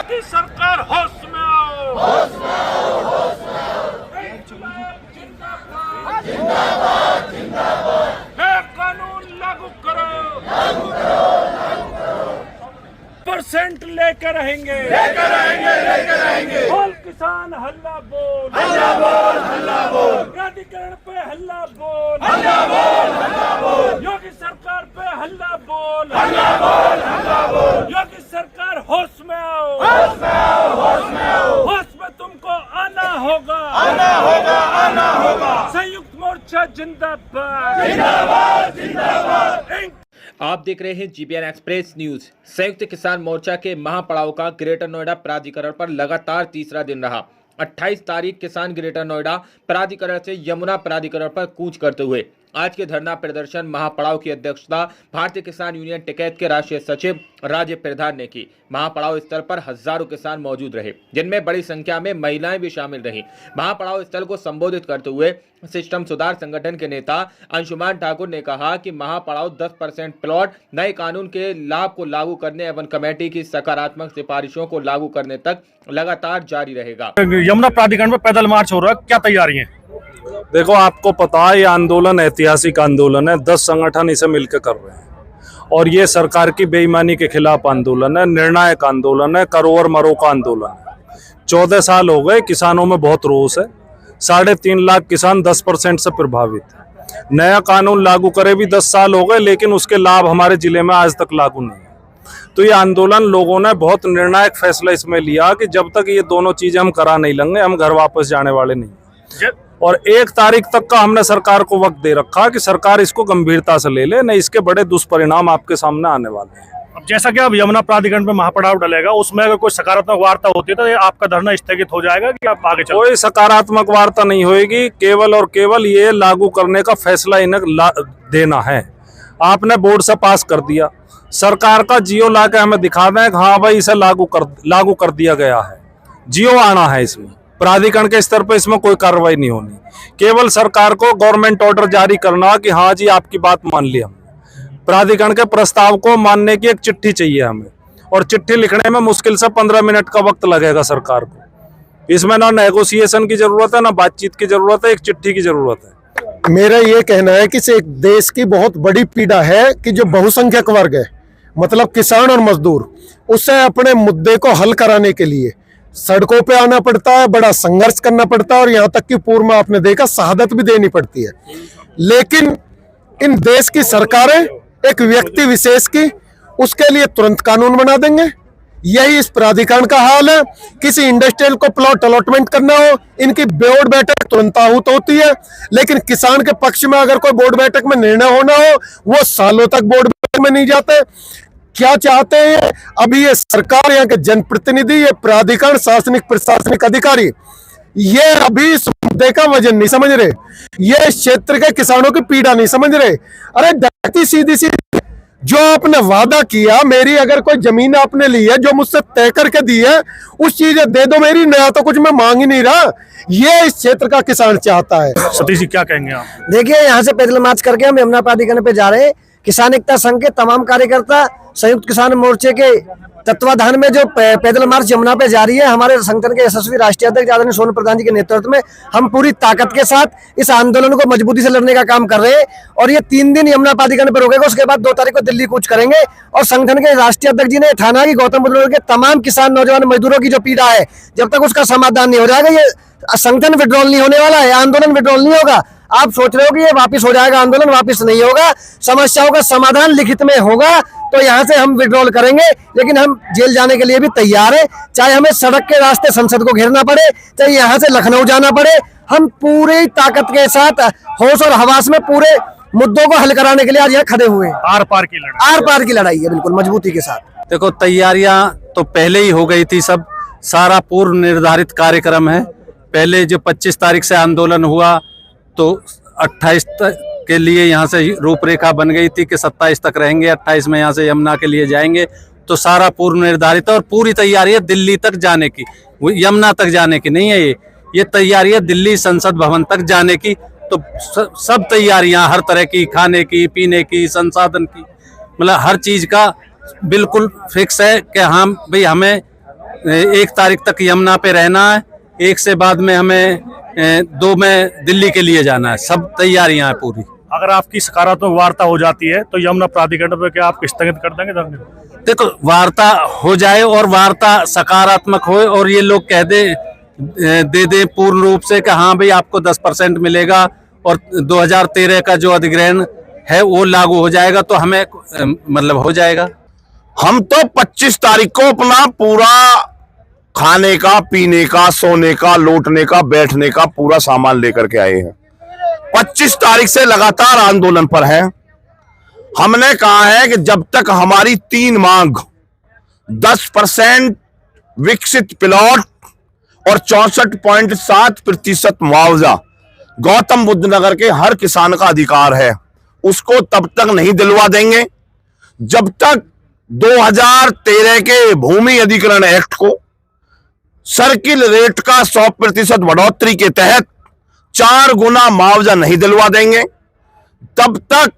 की सरकार होश में आओ, होश में आओ, होश में आओ। जिंदाबाद, जिंदाबाद, जिंदाबाद। नया कानून लागू करो, लागू करो, लागू करो। % लेकर रहेंगे, लेकर रहेंगे, लेकर रहेंगे। बोल किसान हल्ला बोल, हल्ला बोल, हल्ला बोल। प्राधिकरण पे हल्ला बोल, हल्ला बोल, हल्ला बोल। योगी सरकार पे हल्ला बोल, हल्ला बोल, हल्ला बोल। योगी सरकार होश में आओ, होश में आओ, होश में आओ। होश में तुमको आना होगा, आना होगा, आना होगा। संयुक्त मोर्चा जिंदाबाद, जिंदाबाद, जिंदाबाद। आप देख रहे हैं जीबीएन एक्सप्रेस न्यूज। संयुक्त किसान मोर्चा के महापड़ाव का ग्रेटर नोएडा प्राधिकरण पर लगातार तीसरा दिन रहा। 28 तारीख किसान ग्रेटर नोएडा प्राधिकरण से यमुना प्राधिकरण पर कूच करते हुए आज के धरना प्रदर्शन महापड़ाव की अध्यक्षता भारतीय किसान यूनियन टिकैत के राष्ट्रीय सचिव राजीव प्रधान ने की। महापड़ाव स्थल पर हजारों किसान मौजूद रहे, जिनमें बड़ी संख्या में महिलाएं भी शामिल रहीं। महापड़ाव स्थल को संबोधित करते हुए सिस्टम सुधार संगठन के नेता अंशुमान ठाकुर ने कहा कि महापड़ाव 10% प्लॉट नए कानून के लाभ को लागू करने एवं कमेटी की सकारात्मक सिफारिशों को लागू करने तक लगातार जारी रहेगा। यमुना प्राधिकरण में पैदल मार्च हो रहा है, क्या तैयारी है? देखो, आपको पता है ये आंदोलन ऐतिहासिक आंदोलन है। 10 संगठन इसे मिलकर कर रहे हैं और ये सरकार की बेईमानी के खिलाफ आंदोलन है, निर्णायक आंदोलन है, करो और मरो का आंदोलन है। 14 साल हो गए, किसानों में बहुत रोष है। 3.5 लाख किसान 10% से प्रभावित है। नया कानून लागू करे भी 10 साल हो गए, लेकिन उसके लाभ हमारे जिले में आज तक लागू नहीं है। तो ये आंदोलन लोगों ने बहुत निर्णायक फैसला इसमें लिया कि जब तक ये दोनों चीजें हम करा नहीं लेंगे, हम घर वापस जाने वाले नहीं। और 1 तारीख तक का हमने सरकार को वक्त दे रखा कि सरकार इसको गंभीरता से ले ले, नहीं इसके बड़े दुष्परिणाम आपके सामने आने वाले हैं। अब जैसा कि अब यमुना प्राधिकरण पे महापड़ाव डलेगा, उसमें अगर कोई सकारात्मक वार्ता होती है तो ये आपका धरना स्थगित हो जाएगा कि आप आगे चल? कोई सकारात्मक वार्ता नहीं होगी, केवल और केवल ये लागू करने का फैसला इन्हें देना है। आपने बोर्ड से पास कर दिया, सरकार का जियो ला के हमें दिखा दें कि हाँ भाई इसे लागू कर दिया गया है। जियो आना है इसमें, प्राधिकरण के स्तर पर इसमें कोई कार्रवाई नहीं होनी। केवल सरकार को गवर्नमेंट ऑर्डर जारी करना कि हाँ जी आपकी बात मान ली हमने। प्राधिकरण के प्रस्ताव को मानने की एक चिट्ठी चाहिए हमें, और चिट्ठी लिखने में मुश्किल से 15 मिनट का वक्त लगेगा सरकार को। इसमें ना नेगोशिएशन की जरूरत है, ना बातचीत की जरूरत है, एक चिट्ठी की जरूरत है। मेरा ये कहना है कि एक देश की बहुत बड़ी पीड़ा है कि जो बहुसंख्यक वर्ग है, मतलब किसान और मजदूर, उससे अपने मुद्दे को हल कराने के लिए सड़कों पे आना पड़ता है, बड़ा संघर्ष करना पड़ता है, और यहाँ तक कि पूर्व में आपने देखा शहादत भी देनी पड़ती है। लेकिन इन देश की सरकारें एक व्यक्ति विशेष की उसके लिए तुरंत कानून बना देंगे। यही इस प्राधिकरण का हाल है। किसी इंडस्ट्रियल को प्लॉट अलॉटमेंट करना हो, इनकी बोर्ड बैठक तुरंत आहूत होती है, लेकिन किसान के पक्ष में अगर कोई बोर्ड बैठक में निर्णय होना हो, वो सालों तक बोर्ड बैठक में नहीं जाते। क्या चाहते हैं अभी ये सरकार, यहाँ के जनप्रतिनिधि, ये प्राधिकरण, शासनिक प्रशासनिक अधिकारी, ये अभी इस मुद्दे का वजन नहीं समझ रहे, ये क्षेत्र के किसानों की पीड़ा नहीं समझ रहे। अरे डरती सीधी सी जो आपने वादा किया, मेरी अगर कोई जमीन आपने ली है जो मुझसे तय करके दी है, उस चीजें दे दो मेरी, नया तो कुछ मैं मांग ही नहीं रहा। ये इस क्षेत्र का किसान चाहता है। सतीश जी क्या कहेंगे आप? देखिए, यहाँ से पैदल मार्च करके हम यमुना प्राधिकरण पे जा रहे हैं। किसान एकता संघ के तमाम कार्यकर्ता संयुक्त किसान मोर्चे के तत्वाधान में जो पैदल मार्च यमुना पे जारी है, हमारे संगठन के यशस्वी राष्ट्रीय अध्यक्ष आदरणीय सोनू प्रधान जी के नेतृत्व में हम पूरी ताकत के साथ इस आंदोलन को मजबूती से लड़ने का काम कर रहे हैं। और ये 3 दिन यमुना प्राधिकरण पर रोकेगा, उसके बाद 2 तारीख को दिल्ली कूच करेंगे। और संगठन के राष्ट्रीय अध्यक्ष जी ने ठाना कि गौतम बुद्ध नगर के तमाम किसान, नौजवान, मजदूरों की जो पीड़ा है, जब तक उसका समाधान नहीं हो जाएगा, ये संगठन विड्रॉल नहीं होने वाला है, आंदोलन विड्रॉल नहीं होगा। आप सोच रहे हो कि ये वापस हो जाएगा, आंदोलन वापस नहीं होगा। समस्याओं का समाधान लिखित में होगा तो यहाँ से हम विड्रॉल करेंगे, लेकिन हम जेल जाने के लिए भी तैयार है। चाहे हमें सड़क के रास्ते संसद को घेरना पड़े, चाहे यहाँ से लखनऊ जाना पड़े, हम पूरी ताकत के साथ होश और हवास में पूरे मुद्दों को हल कराने के लिए आज यहाँ खड़े हुए हैं। आर पार की लड़ाई है, बिल्कुल मजबूती के साथ। देखो, तैयारियां तो पहले ही हो गई थी, सब सारा पूर्व निर्धारित कार्यक्रम है। पहले जो 25 तारीख से आंदोलन हुआ तो 28 तक के लिए यहाँ से रूपरेखा बन गई थी कि 27 तक रहेंगे, 28 में यहाँ से यमुना के लिए जाएंगे। तो सारा पूर्व निर्धारित है और पूरी तैयारी है दिल्ली तक जाने की, यमुना तक जाने की नहीं है। ये तैयारी है दिल्ली संसद भवन तक जाने की। तो सब तैयारियां हर तरह की, खाने की, पीने की, संसाधन की, मतलब हर चीज का बिल्कुल फिक्स है कि हाँ भाई हमें 1 तारीख तक यमुना पे रहना है, 1 से बाद में हमें 2 में दिल्ली के लिए जाना है। सब तैयारियां हैं पूरी। अगर आपकी सकारात्मक वार्ता हो जाती है तो यमुना प्राधिकरण पे क्या आप स्थगित कर देंगे धरने को? देखो, वार्ता हो जाए और वार्ता सकारात्मक हो और ये लोग कह दे पूर्ण रूप से कि हाँ भाई आपको 10% मिलेगा और 2013 का जो अधिग्रहण है वो लागू हो जाएगा, तो हमें मतलब हो जाएगा। हम तो 25 तारीख को अपना पूरा खाने का, पीने का, सोने का, लौटने का, बैठने का पूरा सामान लेकर के आए हैं। 25 तारीख से लगातार आंदोलन पर है। हमने कहा है कि जब तक हमारी 3 मांग 10% विकसित प्लॉट और 64.7% मुआवजा गौतम बुद्ध नगर के हर किसान का अधिकार है, उसको तब तक नहीं दिलवा देंगे जब तक 2013 के भूमि अधिग्रहण एक्ट को सर्किल रेट का 100% बढ़ोतरी के तहत 4 गुना मुआवजा नहीं दिलवा देंगे। तब तक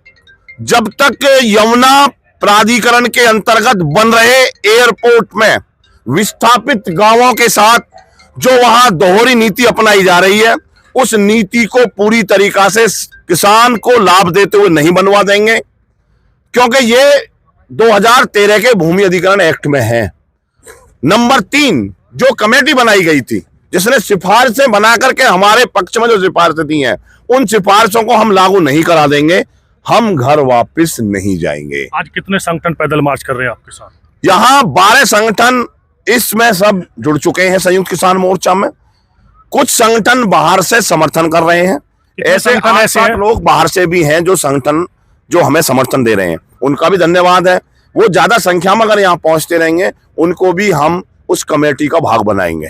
जब तक यमुना प्राधिकरण के अंतर्गत बन रहे एयरपोर्ट में विस्थापित गांवों के साथ जो वहां दोहरी नीति अपनाई जा रही है, उस नीति को पूरी तरीका से किसान को लाभ देते हुए नहीं बनवा देंगे, क्योंकि ये 2013 के भूमि अधिग्रहण एक्ट में है। नंबर 3, जो कमेटी बनाई गई थी जिसने सिफारिशें बना करके हमारे पक्ष में जो सिफारिशें दी हैं, उन सिफारिशों को हम लागू नहीं करा देंगे, हम घर वापस नहीं जाएंगे। आज कितने संगठन पैदल मार्च कर रहे हैं आपके साथ? यहाँ 12 संगठन इसमें सब जुड़ चुके हैं संयुक्त किसान मोर्चा में। कुछ संगठन बाहर से समर्थन कर रहे हैं, ऐसे 8-7 लोग बाहर से भी हैं जो संगठन जो हमें समर्थन दे रहे हैं, उनका भी धन्यवाद है। वो ज्यादा संख्या में अगर यहाँ पहुंचते रहेंगे, उनको भी हम उस कमेटी का भाग बनाएंगे।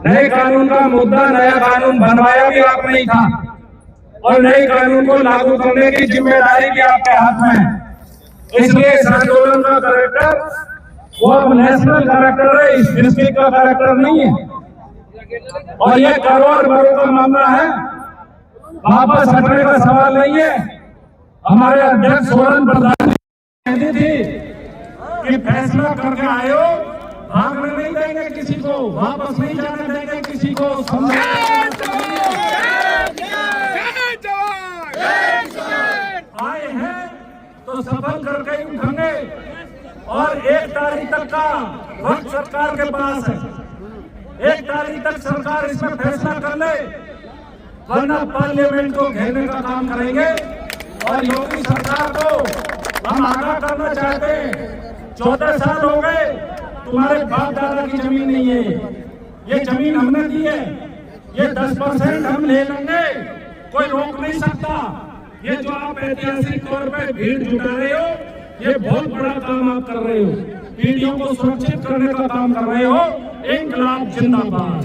नए कानून का मुद्दा, नया कानून बनवाया भी आपने ही था और नए कानून को लागू करने की जिम्मेदारी भी आपके हाथ में है। इसलिए इस आंदोलन का कैरेक्टर वो अब नेशनल कैरेक्टर है, इस डिस्ट्रिक्ट का कैरेक्टर नहीं है। और ये करोड़ बड़ों का मामला है, वापस हटने का सवाल नहीं है। हमारे अध्यक्ष सोरेन प्रधान कहती थी कि फैसला करके आयो, भागने नहीं देंगे किसी को, वापस नहीं जाने देंगे किसी को। आए हैं तो सफल करके ही उठेंगे और 1 तारीख तक का वक्त सरकार के पास है। 1 तारीख तक सरकार इसमें फैसला कर ले, वरना पार्लियामेंट को घेरने का काम करेंगे। और योगी सरकार को हम आगाह करना चाहते हैं, 14 साल हो गए, तुम्हारे बाप दादा की जमीन नहीं है, ये जमीन हमने दी है, ये 10% हम ले लेंगे, कोई रोक नहीं सकता। ये जो आप ऐतिहासिक तौर पे भीड़ जुटा रहे हो, ये बहुत बड़ा काम आप कर रहे हो, पीढ़ियों को सुरक्षित करने का काम कर रहे हो। इंकलाब जिंदाबाद।